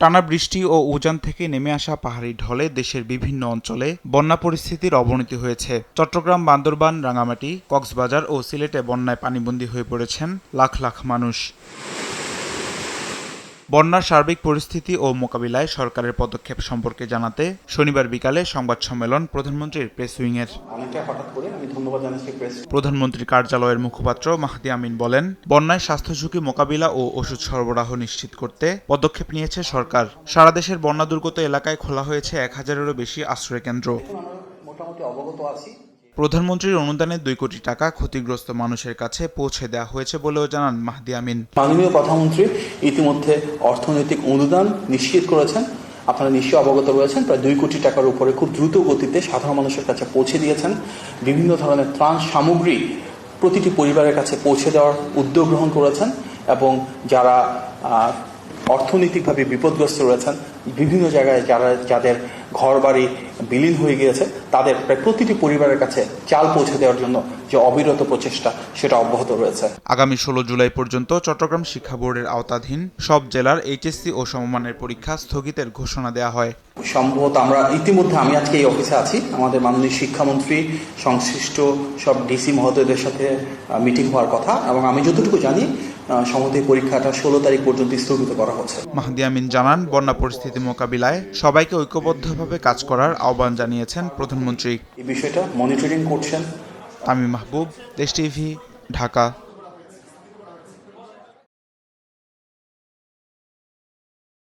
টানা বৃষ্টি ও উজান থেকে নেমে আসা পাহাড়ি ঢলে দেশের বিভিন্ন অঞ্চলে বন্যা পরিস্থিতির অবনতি হয়েছে। চট্টগ্রাম, বান্দরবান, রাঙামাটি, কক্সবাজার ও সিলেটে বন্যায় পানিবন্দী হয়ে পড়েছেন লাখ লাখ মানুষ। বন্যার সার্বিক পরিস্থিতি ও মোকাবিলায় সরকারের পদক্ষেপ সম্পর্কে জানাতে শনিবার বিকালে সংবাদ সম্মেলন প্রধানমন্ত্রীর প্রেস উইংয়ের। প্রধানমন্ত্রীর কার্যালয়ের মুখপাত্র মাহদি আমিন বলেন, বন্যায় স্বাস্থ্য ঝুঁকি মোকাবিলা ও ওষুধ সরবরাহ নিশ্চিত করতে পদক্ষেপ নিয়েছে সরকার। সারা দেশের বন্যা দুর্গত এলাকায় খোলা হয়েছে 1000-এরও বেশি আশ্রয়কেন্দ্র। প্রধানমন্ত্রীর অনুদানে 2 কোটি টাকা ক্ষতিগ্রস্ত মানুষের কাছে পৌঁছে দেওয়া হয়েছে বলেও জানান মাহদি আমিন। মাননীয় প্রধানমন্ত্রী ইতিমধ্যে অর্থনৈতিক অনুদান নিশ্চিত করেছেন। আপনারা নিশ্চয়ই অবগত রয়েছেন, প্রায় 2 কোটি টাকার উপরে খুব দ্রুত গতিতে সাধারণ মানুষের কাছে পৌঁছে দিয়েছেন। বিভিন্ন ধরনের ত্রাণ সামগ্রী প্রতিটি পরিবারের কাছে পৌঁছে দেওয়ার উদ্যোগ গ্রহণ করেছেন এবং যারা অর্থনৈতিকভাবে বিপদগ্রস্ত রয়েছেন, বিভিন্ন জায়গায় যাদের ঘর বাড়ি বিলীন হয়ে গিয়েছে, তাদের প্রায় প্রতিটি পরিবারের কাছে চাল পৌঁছে দেওয়ার জন্য যে অবিরত প্রচেষ্টা, সেটা অব্যাহত রয়েছে। আগামী 16 জুলাই পর্যন্ত চট্টগ্রাম শিক্ষা বোর্ডের আওতাধীন সব জেলার এইচএসসি ও সমমানের পরীক্ষা স্থগিতের ঘোষণা দেওয়া হয়। সম্ভবত আমি আজকে এই অফিসে আছি, আমাদের মাননীয় শিক্ষামন্ত্রী সংশ্লিষ্ট সব ডিসি মহোদয়দের সাথে মিটিং হওয়ার কথা, এবং আমি যতটুকু জানি সম্ভবত এই পরীক্ষাটা 16 তারিখ পর্যন্ত স্থগিত করা হচ্ছে। মাহদি আমিন জানান, বন্যা পরিস্থিতি মোকাবিলায় সবাইকে ঐক্যবদ্ধভাবে কাজ করার আহ্বান জানিয়েছেন প্রধানমন্ত্রী। এই বিষয়টা মনিটরিং করছেন। তামিম মাহবুব, দেশ টিভি, ঢাকা।